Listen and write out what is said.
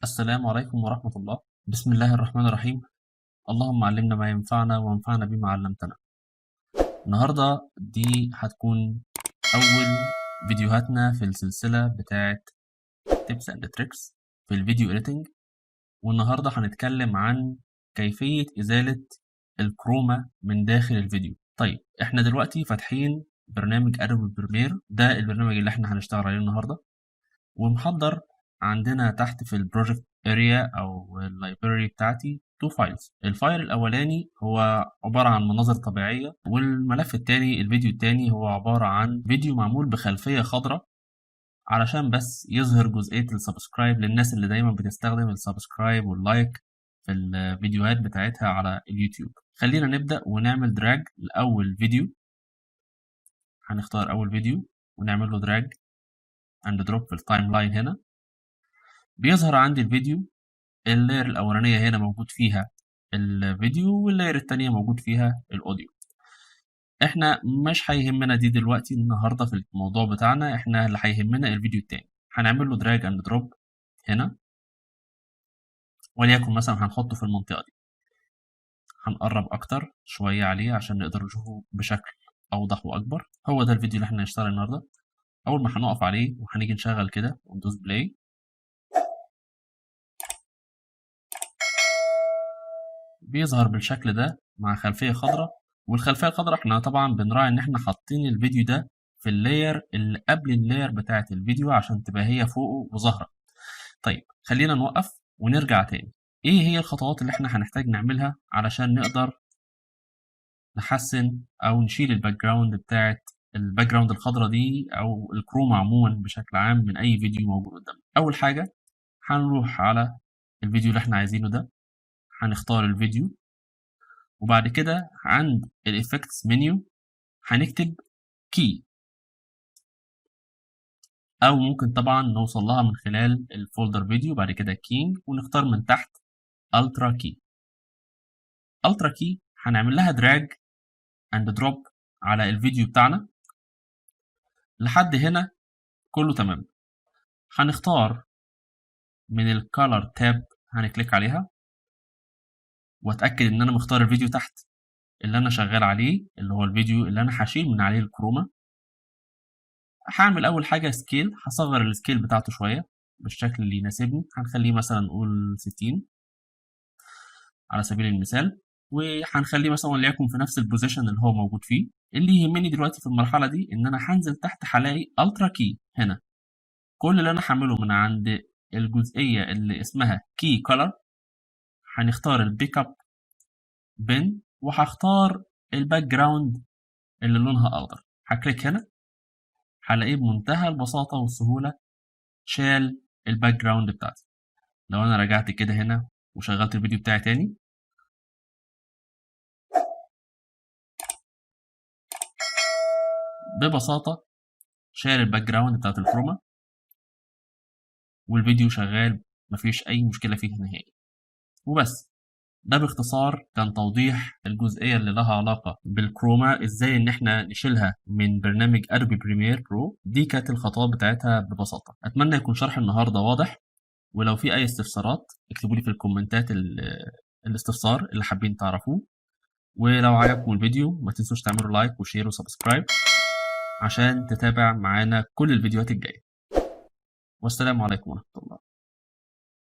السلام عليكم ورحمة الله. بسم الله الرحمن الرحيم. اللهم علمنا ما ينفعنا وانفعنا بما علمتنا. النهاردة دي هتكون أول فيديوهاتنا في السلسلة بتاعة tips and tricks في الفيديو editing، والنهاردة هنتكلم عن كيفية إزالة الكروما من داخل الفيديو. طيب احنا دلوقتي فاتحين برنامج ادوبي بريمير، ده البرنامج اللي احنا هنشتغل عليه النهاردة، ومحضر عندنا تحت في البروجكت اريا او اللايبراري بتاعتي تو فايلز. الفايل الاولاني هو عبارة عن مناظر طبيعية، والملف التاني الفيديو التاني هو عبارة عن فيديو معمول بخلفية خضراء علشان بس يظهر جزئية السبسكرايب للناس اللي دايما بتستخدم السبسكرايب واللايك في الفيديوهات بتاعتها على اليوتيوب. خلينا نبدأ ونعمل دراج لأول فيديو. هنختار أول فيديو ونعمل له دراج اند دروب في التايم لاين. هنا بيظهر عندي الفيديو، اللاير الأولانية هنا موجود فيها الفيديو، واللاير التانية موجود فيها الأوديو. احنا مش هيهمنا دي دلوقتي النهاردة في الموضوع بتاعنا، احنا اللي هيهمنا الفيديو التاني. هنعمل له دراج اند دروب هنا، وليكن مثلا هنحطه في المنطقة دي. هنقرب أكتر شوية عليه عشان نقدر نشوفه بشكل أوضح وأكبر. هو ده الفيديو اللي احنا هنشتغل النهاردة. أول ما هنقف عليه وهنيجي نشغل كده وندوس بلاي، بيظهر بالشكل ده مع خلفية خضراء. والخلفية الخضراء احنا طبعا بنراعي ان احنا حاطين الفيديو ده في اللاير اللي قبل اللاير بتاعة الفيديو عشان تبقى هي فوقه وظاهرة. طيب خلينا نوقف ونرجع تاني. ايه هي الخطوات اللي احنا هنحتاج نعملها علشان نقدر نحسن او نشيل الباك جراوند الخضراء دي او الكروما عموما بشكل عام من اي فيديو موجود قدامنا؟ اول حاجة هنروح على الفيديو اللي احنا عايزينه ده، هنختار الفيديو، وبعد كده عند الإفكتس منيو هنكتب كي، أو ممكن طبعا نوصل لها من خلال الفولدر فيديو، بعد كده كينج، ونختار من تحت الترا كي. الترا كي هنعمل لها دراج اند دروب على الفيديو بتاعنا لحد هنا كله تمام. هنختار من الكالر تاب، هنكليك عليها واتأكد ان انا مختار الفيديو تحت اللي انا شغال عليه، اللي هو الفيديو اللي انا هشيل من عليه الكروما. هعمل اول حاجه سكيل، هصغر السكيل بتاعته شويه بالشكل اللي يناسبني. هنخليه مثلا نقول 60 على سبيل المثال، وهنخليه مثلا وليكن في نفس البوزيشن اللي هو موجود فيه. اللي يهمني دلوقتي في المرحله دي ان انا هنزل تحت هلاقي الترا كي. هنا كل اللي انا هعمله من عند الجزئيه اللي اسمها كي كولر، هنختار البيك اب بن، وهختار الباك جراوند اللي لونها اخضر. هكليك هنا، هلاقيه بمنتهى البساطه والسهوله شال الباك جراوند بتاعتي. لو انا رجعت كده هنا وشغلت الفيديو بتاعي تاني، ببساطة شال الباك جراوند بتاعت الكروما، والفيديو شغال مفيش اي مشكلة فيه نهائي. وبس، ده باختصار كان توضيح الجزئية اللي لها علاقة بالكروما، ازاي ان احنا نشيلها من برنامج ادوبي بريمير برو. دي كانت الخطوات بتاعتها ببساطة. اتمنى يكون شرح النهاردة واضح، ولو في اي استفسارات اكتبوا لي في الكومنتات الاستفسار اللي حابين تعرفوه. ولو عجبكم الفيديو ما تنسوش تعملوا لايك وشير وسبسكرايب عشان تتابع معانا كل الفيديوهات الجاية. والسلام عليكم ورحمة الله.